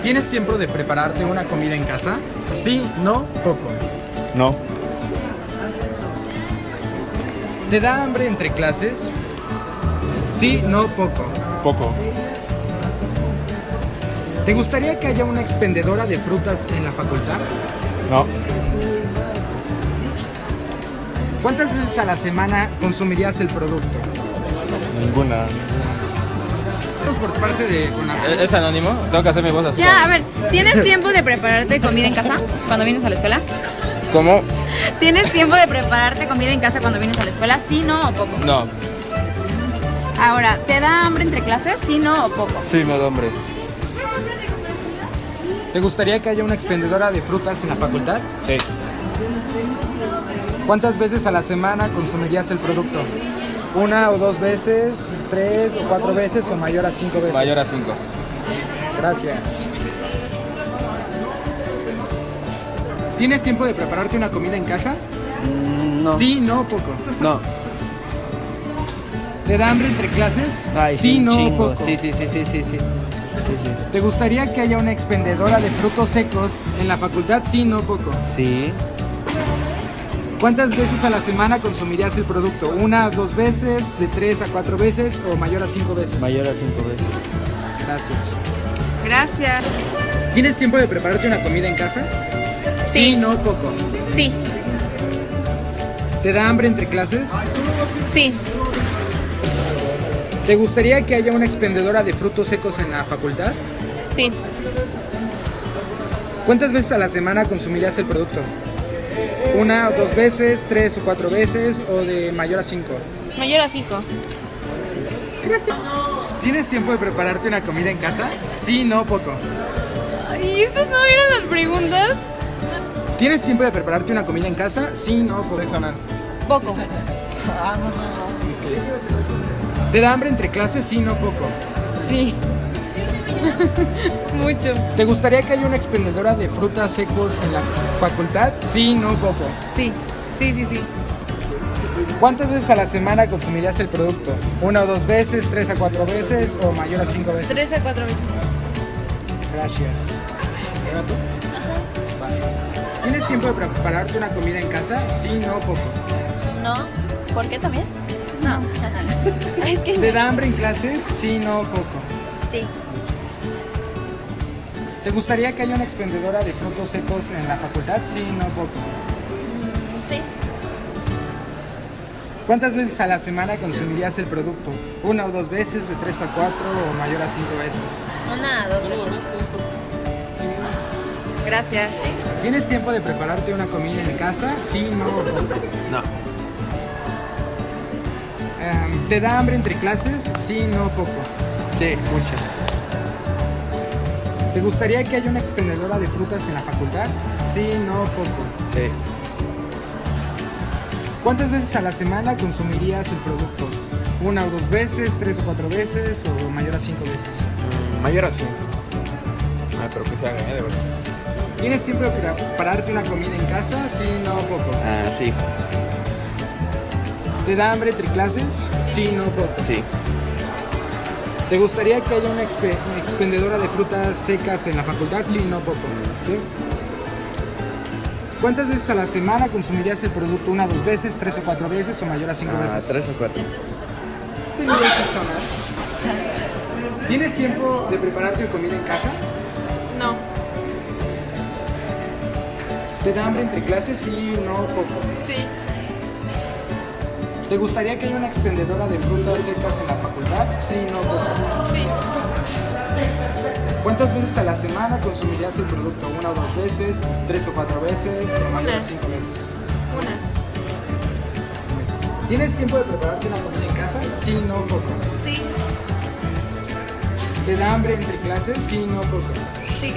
¿Tienes tiempo de prepararte una comida en casa? Sí, no, poco. No. ¿Te da hambre entre clases? Sí, no, poco. Poco. ¿Te gustaría que haya una expendedora de frutas en la facultad? No. ¿Cuántas veces a la semana consumirías el producto? Ninguna. Por parte de Conapred. ¿Es anónimo? Tengo que hacer mi voz así. Ya, a ver, ¿tienes tiempo de prepararte comida en casa cuando vienes a la escuela? ¿Cómo? ¿Tienes tiempo de prepararte comida en casa cuando vienes a la escuela? ¿Sí, no o poco? No. Ahora, ¿te da hambre entre clases? ¿Sí, no o poco? Sí, me da hambre. ¿Te gustaría que haya una expendedora de frutas en la facultad? Sí. ¿Cuántas veces a la semana consumirías el producto? ¿Una o dos veces, 3 o 4 veces o mayor a 5 veces? Mayor a 5. Gracias. ¿Tienes tiempo de prepararte una comida en casa? No. Sí, no, poco. No. ¿Te da hambre entre clases? Ay, sí, un no, chingo. poco. Sí. Sí. ¿Te gustaría que haya una expendedora de frutos secos en la facultad? Sí, no, poco. Sí. ¿Cuántas veces a la semana consumirías el producto? ¿Una o dos veces, de 3 a 4 veces o mayor a 5 veces? Mayor a 5 veces. Gracias. Gracias. ¿Tienes tiempo de prepararte una comida en casa? Sí. no, poco. Sí, ¿Te da hambre entre clases? sí, ¿Te gustaría que haya una expendedora de frutos secos en la facultad? sí. ¿Cuántas veces a la semana consumirías el producto? ¿Una o dos veces, 3 o 4 veces o de mayor a 5? Mayor a 5. Gracias. ¿Tienes tiempo de prepararte una comida en casa? Sí, no, poco. ¿Y esas no eran las preguntas? ¿Tienes tiempo de prepararte una comida en casa? Sí, no, poco. Poco. ¿Te da hambre entre clases? Sí, no, poco. Sí. Mucho. ¿Te gustaría que haya una expendedora de frutas secos en la facultad? Sí, no, poco. Sí. Sí. ¿Cuántas veces a la semana consumirías el producto? ¿Una o dos veces, 3 a 4 veces o mayor a 5 veces? 3 a 4 veces. Gracias. ¿Ahora tú? Vale. ¿Tienes tiempo de prepararte una comida en casa? Sí, no, poco. No. ¿Por qué también? No. Es que ¿Te da hambre en clases? Sí, no, poco. Sí. ¿Te gustaría que haya una expendedora de frutos secos en la facultad? Sí, no, poco. Sí. ¿Cuántas veces a la semana consumirías el producto? ¿Una o dos veces, de 3 a 4 o mayor a 5 veces? Una, 2 veces. Gracias. ¿Tienes tiempo de prepararte una comida en casa? Sí, no, poco. No. ¿Te da hambre entre clases? Sí, no, poco. Sí, mucho. ¿Te gustaría que haya una expendedora de frutas en la facultad? Sí, no, poco. Sí. ¿Cuántas veces a la semana consumirías el producto? ¿Una o dos veces, 3 o 4 veces o mayor a 5 veces? Mayor a 5. Ah, pero que se haga, de verdad. ¿Tienes tiempo de prepararte una comida en casa? Sí, no, poco. Ah, sí. ¿Te da hambre entre clases? Sí, no, poco. Sí. ¿Te gustaría que haya una expendedora de frutas secas en la facultad? Sí, no, poco. ¿Sí? ¿Cuántas veces a la semana consumirías el producto? ¿Una, dos veces, 3 o 4 veces o mayor a 5 veces? 3 o 4. ¿Tienes tiempo de prepararte comida en casa? No. ¿Te da hambre entre clases? Sí, no, poco. Sí. ¿Te gustaría que haya una expendedora de frutas secas en la facultad? Sí, no, poco. Sí. ¿Cuántas veces a la semana consumirías el producto? ¿Una o dos veces, 3 o 4 veces o mayor a 5 veces? Una. ¿Tienes tiempo de prepararte una comida en casa? Sí, no, poco. Sí. ¿Te da hambre entre clases? Sí, no, poco. Sí.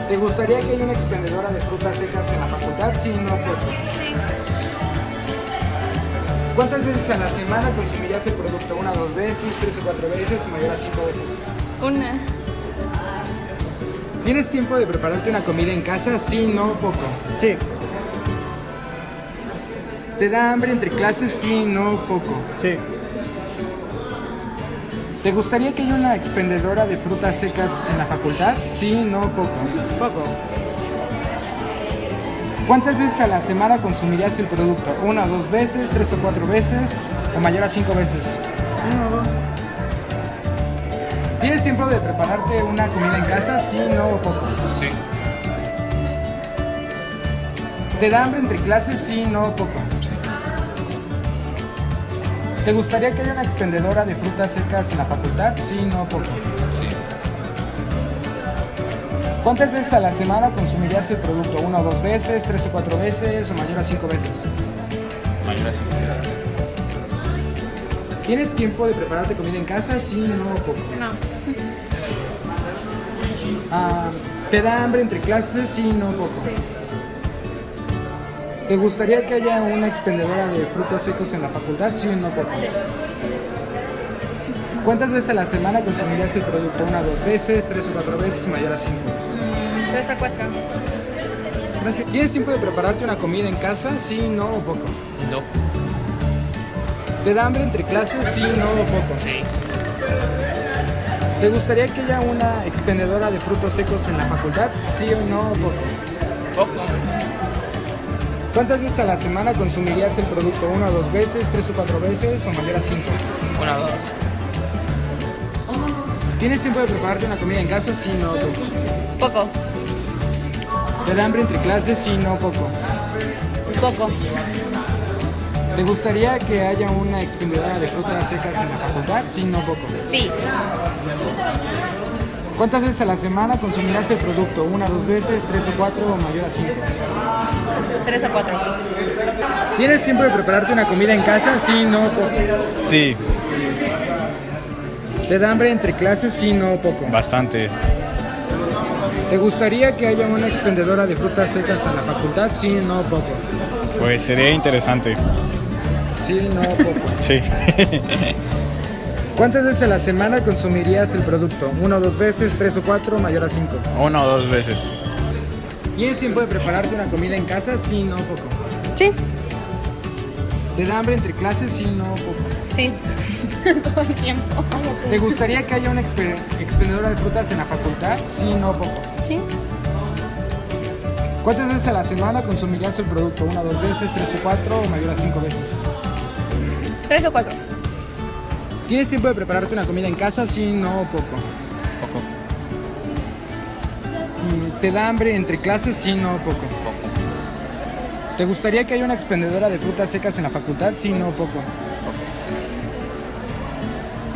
¿Te gustaría que haya una expendedora de frutas secas en la facultad? Sí, no, poco. Sí. ¿Cuántas veces a la semana consumirías el producto? ¿Una o dos veces, 3 o 4 veces o mayor a 5 veces? Una. ¿Tienes tiempo de prepararte una comida en casa? Sí, no, poco. Sí. ¿Te da hambre entre clases? Sí, no, poco. Sí. ¿Te gustaría que haya una expendedora de frutas secas en la facultad? Sí, no, poco. Poco. ¿Cuántas veces a la semana consumirías el producto? ¿Una o dos veces, 3 o 4 veces o mayor a 5 veces? 1 o 2. ¿Tienes tiempo de prepararte una comida en casa? Sí, no o poco. Sí. ¿Te da hambre entre clases? Sí, no o poco. ¿Te gustaría que haya una expendedora de frutas secas en la facultad? Sí, no o poco. Sí. ¿Cuántas veces a la semana consumirías el producto? ¿Una o dos veces, 3 o 4 veces o mayor a 5 veces? Mayor a 5 veces. ¿Tienes tiempo de prepararte comida en casa? Sí, no o poco. No. ¿Te da hambre entre clases? Sí, no o poco. Sí. ¿Te gustaría que haya una expendedora de frutos secos en la facultad? Sí, no poco. Sí. ¿Cuántas veces a la semana consumirías el producto? ¿Una o dos veces, 3 o 4 veces, mayor a 5? 3 a 4. Gracias. ¿Tienes tiempo de prepararte una comida en casa? Sí, no o poco. No. ¿Te da hambre entre clases? Sí, no o poco. Sí. ¿Te gustaría que haya una expendedora de frutos secos en la facultad? Sí o no o poco. Poco. ¿Cuántas veces a la semana consumirías el producto? ¿Una o dos veces, 3 o 4 veces o mayor a 5? 1 o 2. ¿Tienes tiempo de prepararte una comida en casa? Sí, no o poco. Poco. ¿Te da hambre entre clases? Sí, no o poco. Poco. ¿Te gustaría que haya una expendedora de frutas secas en la facultad? Sí, no o poco. Sí. ¿Cuántas veces a la semana consumirás el producto? ¿Una o dos veces, 3 o 4 o mayor a 5? 3 a 4. ¿Tienes tiempo de prepararte una comida en casa? Sí, no o poco. Sí, ¿Te da hambre entre clases? Sí, no o poco. bastante. ¿Te gustaría que haya una expendedora de frutas secas en la facultad? Sí, no o poco. Pues sería interesante. Sí, no o poco. Sí. ¿Cuántas veces a la semana consumirías el producto? ¿Una o dos veces, 3 o 4 o mayor a 5? 1 o 2 veces. ¿Tienes tiempo de prepararte una comida en casa? Sí, no o poco. Sí. ¿Te da hambre entre clases? Sí, no o poco. Sí. Todo el tiempo. ¿Te gustaría que haya una expendedora de frutas en la facultad? Sí, no o poco. Sí. ¿Cuántas veces a la semana consumirías el producto? ¿Una o dos veces, 3 o 4 o mayor a 5 veces? 3 o 4. ¿Tienes tiempo de prepararte una comida en casa? Sí, no o poco. Poco. ¿Te da hambre entre clases? Sí, no o poco. ¿Te gustaría que haya una expendedora de frutas secas en la facultad? Sí, no o poco.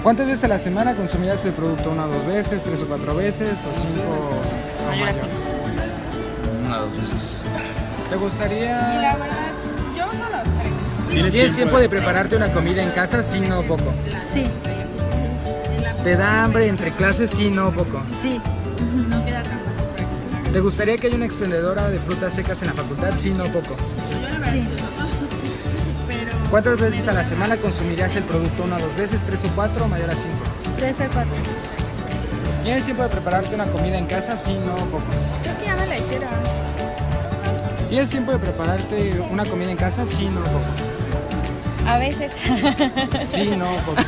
¿Cuántas veces a la semana consumirías el producto? ¿Una o dos veces, 3 o 4 veces o 5 o Mayor a 5. 1 o 2 veces. ¿Te gustaría? verdad, yo solo 3. ¿Tienes tiempo de prepararte una comida en casa? Sí, no o poco. Sí. ¿Te da hambre entre clases? Sí, no o poco. Sí. No queda tan fácil. ¿Te gustaría que haya una expendedora de frutas secas en la facultad? Sí, no o poco. Sí. ¿Cuántas veces a la semana consumirías el producto? ¿Una o dos veces, 3 o 4 o mayor a 5? 3 a 4. ¿Tienes tiempo de prepararte una comida en casa? Sí, no o poco. Creo que ya me la hicieron. ¿Tienes tiempo de prepararte una comida en casa? Sí, no o poco. A veces. Sí, no o poco.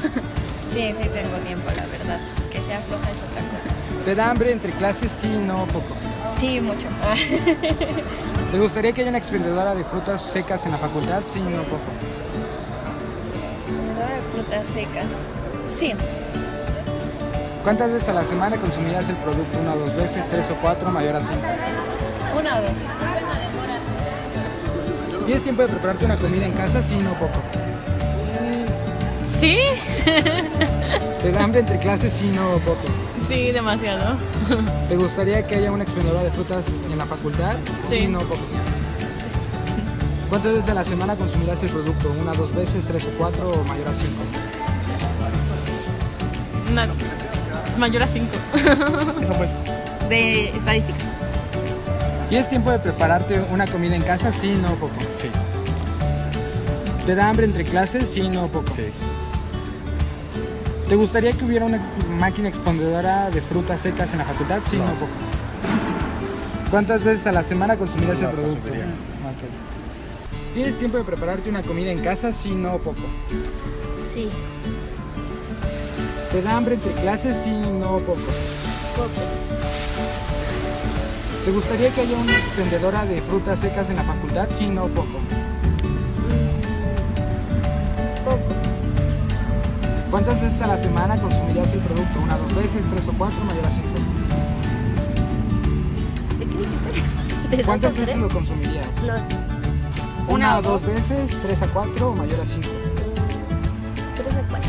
Sí, sí tengo tiempo, la verdad. Que sea floja es otra cosa. ¿Te da hambre entre clases? Sí, no o poco. Sí, mucho. ¿Te gustaría que haya una expendedora de frutas secas en la facultad? Sí, no o poco. Expendedora de frutas secas. Sí, ¿Cuántas veces a la semana consumirías el producto? ¿Una o dos veces, 3 o 4 mayor a 5? 1 o 2. ¿Tienes tiempo de prepararte una comida en casa? Sí, no o poco. ¿Sí? ¿Te da hambre entre clases? Sí, no o poco. Sí, demasiado. ¿Te gustaría que haya una expendedora de frutas en la facultad? Sí. No o poco. ¿Cuántas veces a la semana consumirás el producto? ¿Una, dos veces, 3 o 4 o mayor a 5? Nada. Mayor a 5. Eso pues. De estadística. ¿Tienes tiempo de prepararte una comida en casa? Sí, no o poco. Sí. ¿Te da hambre entre clases? Sí, no o poco. Sí. ¿Te gustaría que hubiera una máquina expendedora de frutas secas en la facultad? Sí, no o poco. ¿Cuántas veces a la semana consumirás el No, producto? consumiría. Ok. ¿Tienes tiempo de prepararte una comida en casa? Sí, no o poco. Sí. ¿Te da hambre entre clases? Sí, no, poco. Poco. ¿Te gustaría que haya una expendedora de frutas secas en la facultad? Sí, no, poco. Poco. ¿Cuántas veces a la semana consumirías el producto? ¿Una, 2 veces, 3 o 4, mayor a 5? ¿De qué dijiste? ¿De dos ¿Cuántas a veces tres? lo consumirías? No sé. ¿Una Una o o 2 veces, 3 a 4 o mayor a 5? 3 a 4.